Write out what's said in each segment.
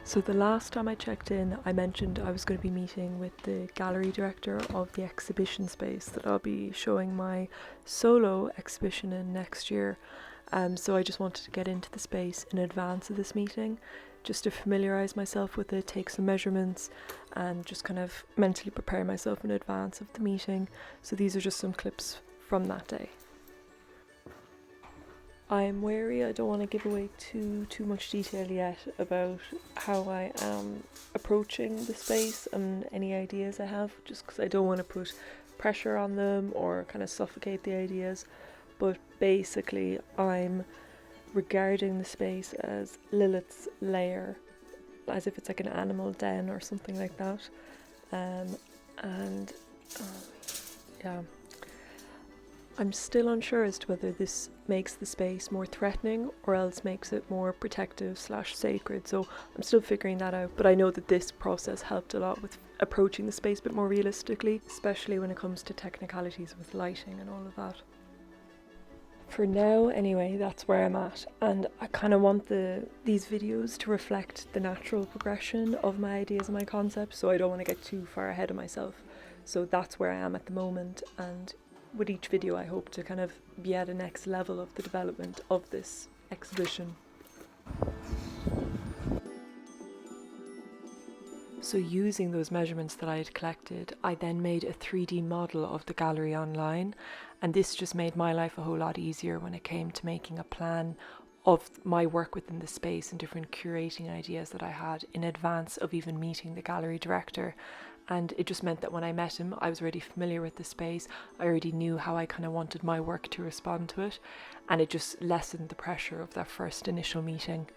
So the last time I checked in, I mentioned I was going to be meeting with the gallery director of the exhibition space that I'll be showing my solo exhibition in next year. So I just wanted to get into the space in advance of this meeting, just to familiarise myself with it, take some measurements, and just kind of mentally prepare myself in advance of the meeting. So these are just some clips from that day. I'm wary, I don't want to give away too much detail yet about how I am approaching the space and any ideas I have, just because I don't want to put pressure on them or kind of suffocate the ideas. But basically I'm regarding the space as Lilith's lair, as if it's like an animal den or something like that. Yeah. I'm still unsure as to whether this makes the space more threatening or else makes it more protective / sacred, so I'm still figuring that out, but I know that this process helped a lot with approaching the space a bit more realistically, especially when it comes to technicalities with lighting and all of that. For now anyway, that's where I'm at, and I kind of want these videos to reflect the natural progression of my ideas and my concepts, so I don't want to get too far ahead of myself. So that's where I am at the moment, and with each video I hope to kind of be at a next level of the development of this exhibition. So using those measurements that I had collected, I then made a 3D model of the gallery online, and this just made my life a whole lot easier when it came to making a plan of my work within the space and different curating ideas that I had in advance of even meeting the gallery director. And it just meant that when I met him, I was already familiar with the space. I already knew how I kind of wanted my work to respond to it, and it just lessened the pressure of that first initial meeting.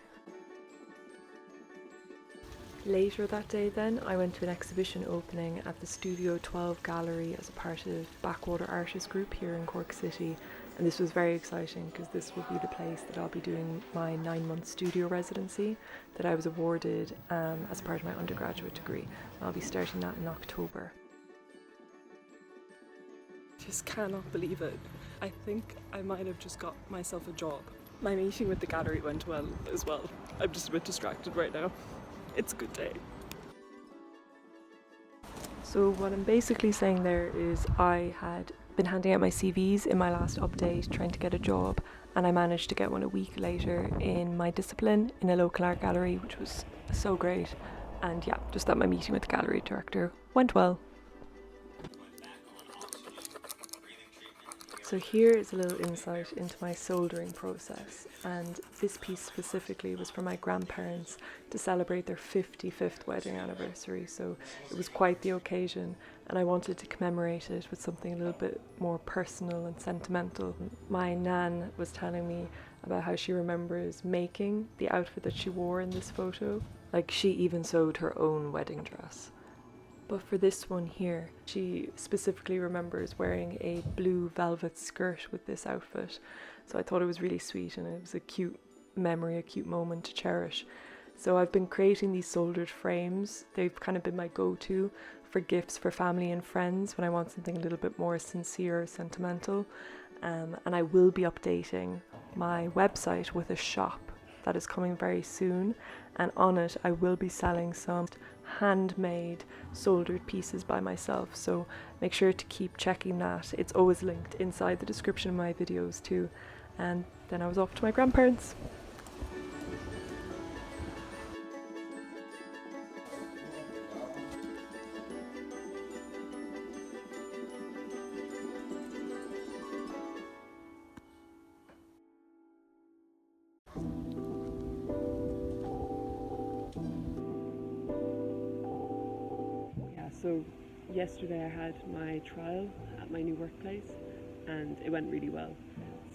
Later that day then, I went to an exhibition opening at the Studio 12 gallery as a part of Backwater Artist Group here in Cork City, and this was very exciting because this will be the place that I'll be doing my 9-month studio residency that I was awarded as part of my undergraduate degree. I'll be starting that in October. Just cannot believe it. I think I might have just got myself a job. My meeting with the gallery went well as well. I'm just a bit distracted right now. It's a good day. So what I'm basically saying there is I had been handing out my CVs in my last update trying to get a job, and I managed to get one a week later in my discipline in a local art gallery, which was so great. And yeah, just that my meeting with the gallery director went well. So here is a little insight into my soldering process, and this piece specifically was for my grandparents to celebrate their 55th wedding anniversary, so it was quite the occasion, and I wanted to commemorate it with something a little bit more personal and sentimental. My nan was telling me about how she remembers making the outfit that she wore in this photo, like she even sewed her own wedding dress. But for this one here, she specifically remembers wearing a blue velvet skirt with this outfit. So I thought it was really sweet, and it was a cute memory, a cute moment to cherish. So I've been creating these soldered frames. They've kind of been my go-to for gifts for family and friends when I want something a little bit more sincere or sentimental. And I will be updating my website with a shop that is coming very soon, and on it I will be selling some handmade soldered pieces by myself, so make sure to keep checking that. It's always linked inside the description of my videos too. And then I was off to my grandparents. So yesterday I had my trial at my new workplace and it went really well.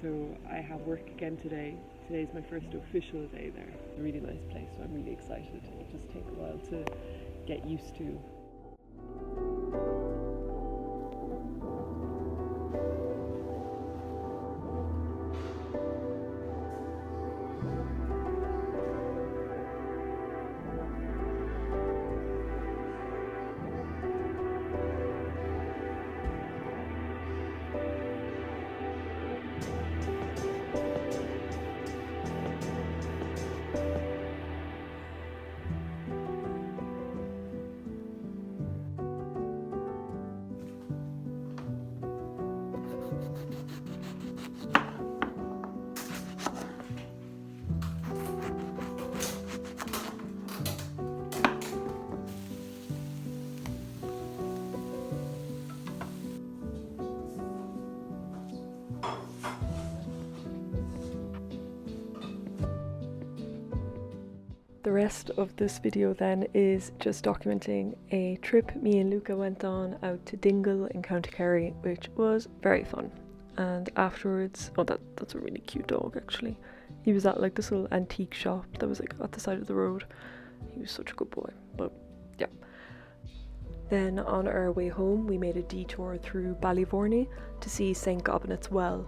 So I have work again today. Today's my first official day there. It's a really nice place, so I'm really excited. It'll just take a while to get used to. The rest of this video then is just documenting a trip me and Luca went on out to Dingle in County Kerry, which was very fun. And afterwards, oh, that's a really cute dog actually. He was at like this little antique shop that was like at the side of the road. He was such a good boy, but yeah. Then on our way home, we made a detour through Ballyvorney to see St. Gobnet's Well.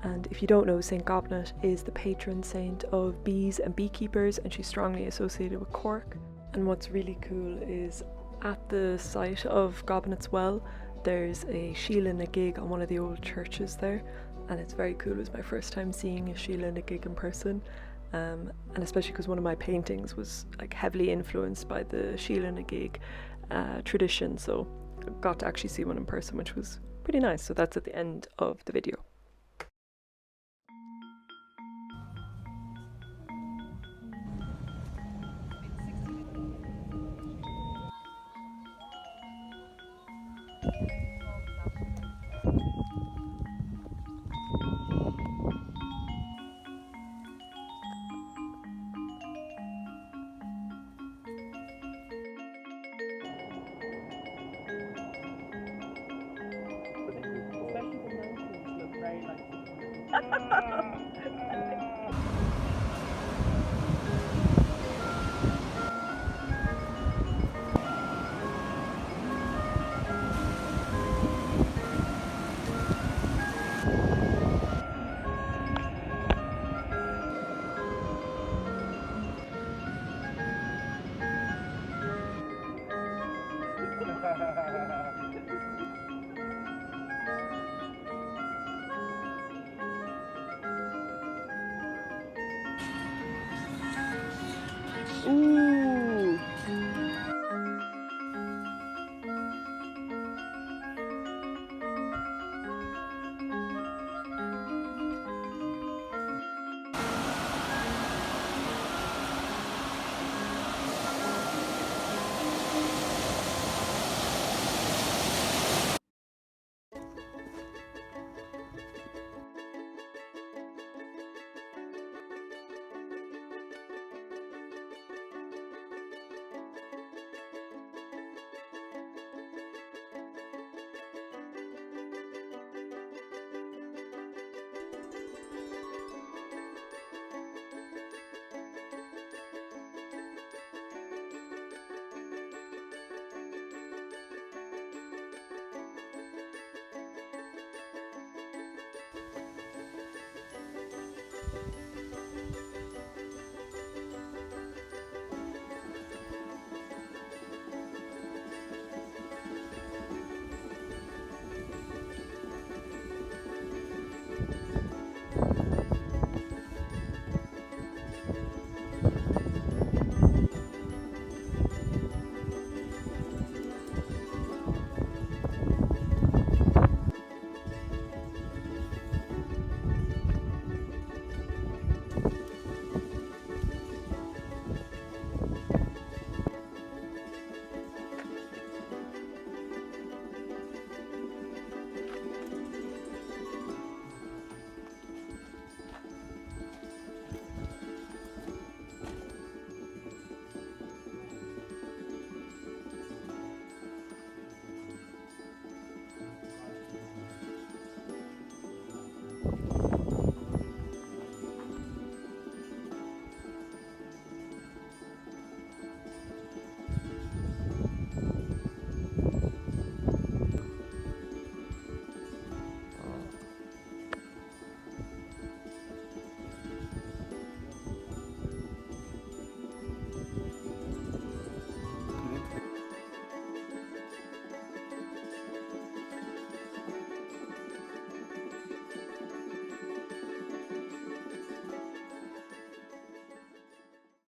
And if you don't know, St. Gobnet is the patron saint of bees and beekeepers, and she's strongly associated with Cork. And what's really cool is at the site of Gobnet's Well, there's a Sheila na gig on one of the old churches there, and it's very cool. It was my first time seeing a Sheila na gig in person, and especially because one of my paintings was like heavily influenced by the Sheila na gig tradition, so I got to actually see one in person, which was pretty nice. So that's at the end of the video. Ooh.